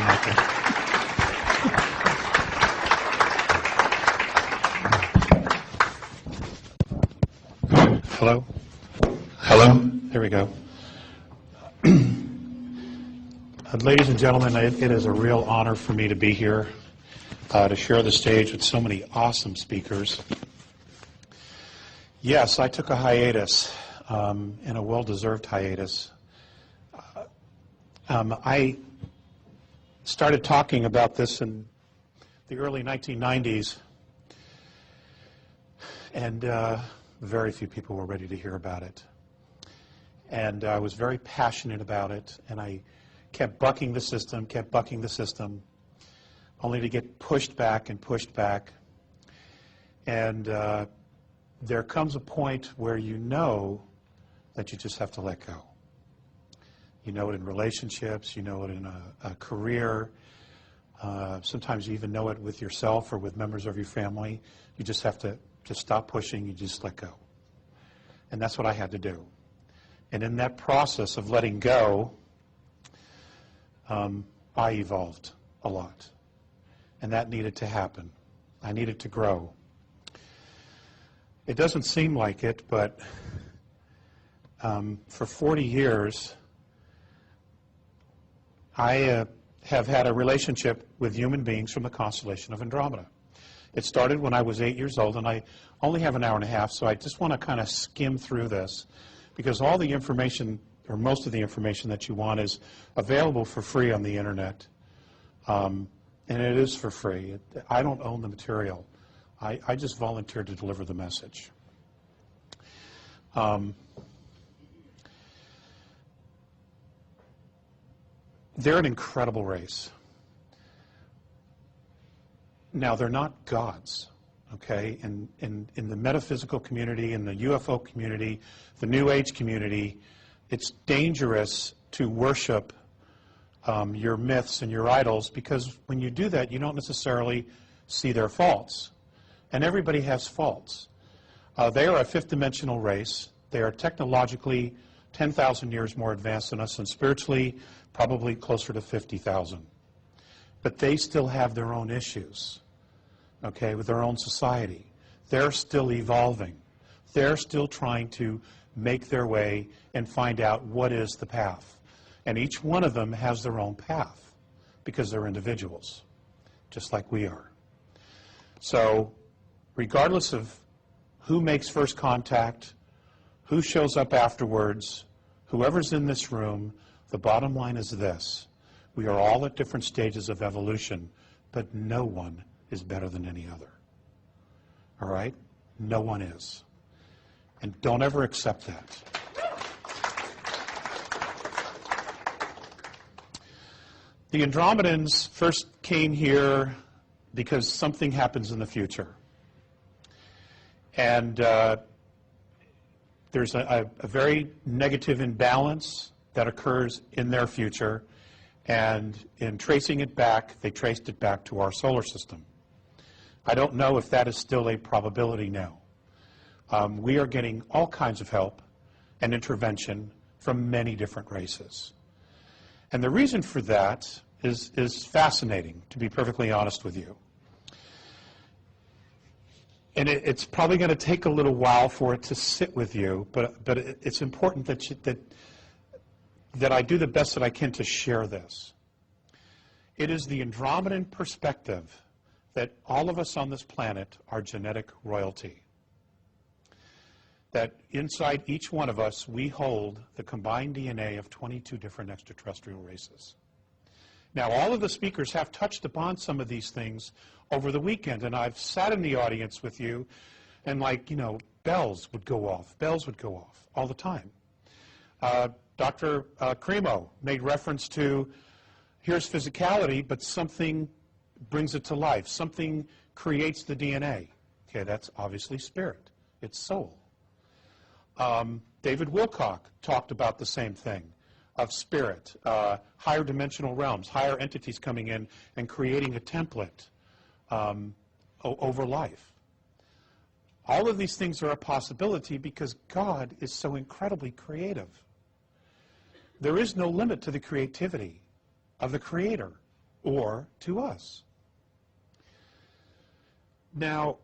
you, Michael. Hello? Hello? There we go. Ladies and gentlemen, it is a real honor for me to be here to share the stage with so many awesome speakers. Yes, I took a hiatus, and a well-deserved hiatus. I started talking about this in the early 1990s, and very few people were ready to hear about it. And I was very passionate about it, and I kept bucking the system, only to get pushed back and pushed back. And there comes a point where you know that you just have to let go. You know it in relationships, you know it in a career. Sometimes you even know it with yourself or with members of your family. You just have to just stop pushing, you just let go. And that's what I had to do. And in that process of letting go, I evolved a lot. And that needed to happen. I needed to grow. It doesn't seem like it, but for 40 years, I have had a relationship with human beings from the constellation of Andromeda. It started when I was 8 years old, and I only have an hour and a half, so I just want to kind of skim through this, because all the information, or most of the information that you want, is available for free on the internet, and it is for free. I don't own the material. I just volunteered to deliver the message. They're an incredible race. Now, they're not gods, okay? In the metaphysical community, in the UFO community, the New Age community, it's dangerous to worship your myths and your idols, because when you do that, you don't necessarily see their faults. And everybody has faults. They are a fifth-dimensional race. They are technologically 10,000 years more advanced than us, and spiritually probably closer to 50,000. But they still have their own issues, okay, with their own society. They're still evolving. They're still trying to make their way and find out what is the path. And each one of them has their own path because they're individuals, just like we are. So regardless of who makes first contact, who shows up afterwards, whoever's in this room, the bottom line is this: we are all at different stages of evolution, but no one is better than any other. All right? No one is. And don't ever accept that. The Andromedans first came here because something happens in the future. And there's a very negative imbalance that occurs in their future. And in tracing it back, they traced it back to our solar system. I don't know if that is still a probability now. We are getting all kinds of help and intervention from many different races. And the reason for that is fascinating, to be perfectly honest with you. And it's probably going to take a little while for it to sit with you, but it's important that I do the best that I can to share this. It is the Andromedan perspective that all of us on this planet are genetic royalty. That inside each one of us, we hold the combined DNA of 22 different extraterrestrial races. Now, all of the speakers have touched upon some of these things over the weekend, and I've sat in the audience with you, and bells would go off all the time. Dr. Cremo made reference to, here's physicality, but something brings it to life. Something creates the DNA. Okay, that's obviously spirit. It's soul. David Wilcock talked about the same thing, of spirit, higher dimensional realms, higher entities coming in and creating a template over life. All of these things are a possibility because God is so incredibly creative. There is no limit to the creativity of the Creator. or to us. Now,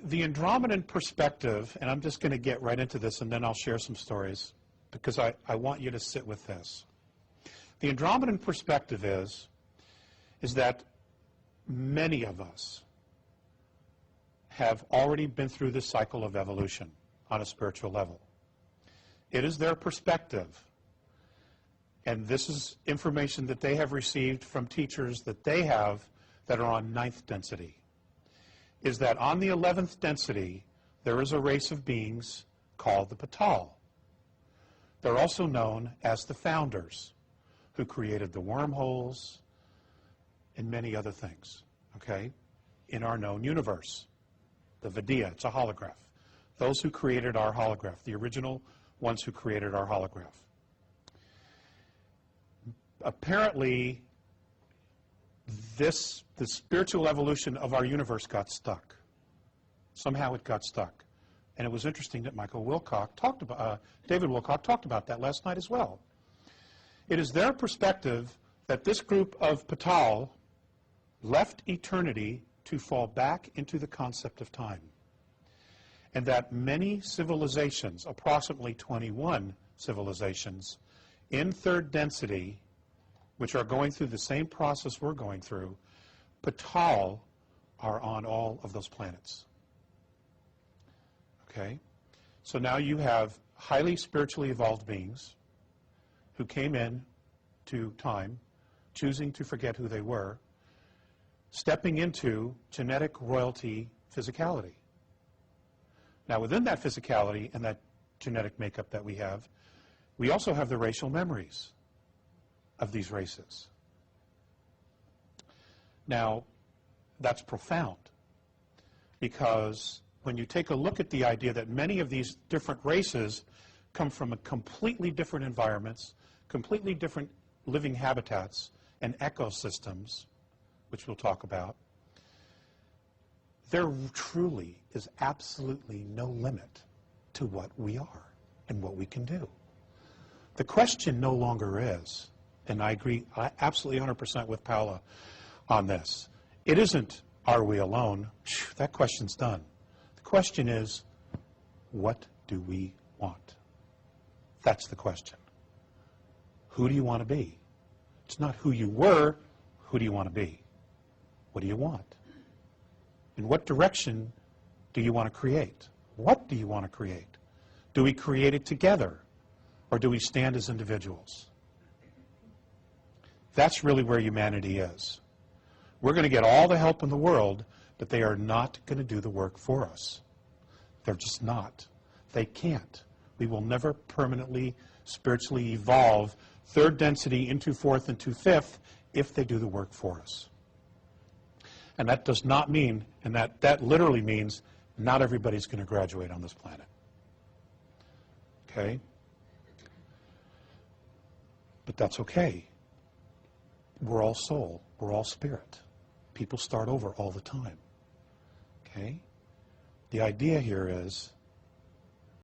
the Andromedan perspective, and I'm just going to get right into this and then I'll share some stories because I want you to sit with this. The Andromedan perspective is that many of us have already been through this cycle of evolution on a spiritual level. It is their perspective, and this is information that they have received from teachers that they have that are on 9th density, is that on the 11th density, there is a race of beings called the Patal. They're also known as the founders, who created the wormholes and many other things, okay, in our known universe. The Vidya, it's a holograph. Those who created our holograph, the original ones who created our holograph. Apparently, the spiritual evolution of our universe got stuck. Somehow it got stuck. And it was interesting that David Wilcock talked about that last night as well. It is their perspective that this group of Patal left eternity to fall back into the concept of time. And that many civilizations, approximately 21 civilizations, in 3rd density, which are going through the same process we're going through, Patal are on all of those planets. Okay? So now you have highly spiritually evolved beings who came in to time, choosing to forget who they were, stepping into genetic royalty physicality. Now, within that physicality and that genetic makeup that we also have the racial memories of these races. Now, that's profound, because when you take a look at the idea that many of these different races come from completely different environments, completely different living habitats and ecosystems, which we'll talk about, there truly is absolutely no limit to what we are and what we can do. The question no longer is, and I agree absolutely 100% with Paula on this, it isn't, are we alone? That question's done. The question is, what do we want? That's the question. Who do you want to be? It's not who you were, who do you want to be? What do you want? In what direction do you want to create? What do you want to create? Do we create it together, or do we stand as individuals? That's really where humanity is. We're going to get all the help in the world, but they are not going to do the work for us. They're just not. They can't. We will never permanently, spiritually evolve 3rd density into 4th and to 5th if they do the work for us. And that does not mean, and that literally means, not everybody's going to graduate on this planet. Okay? But that's okay. We're all soul. We're all spirit. People start over all the time. Okay? The idea here is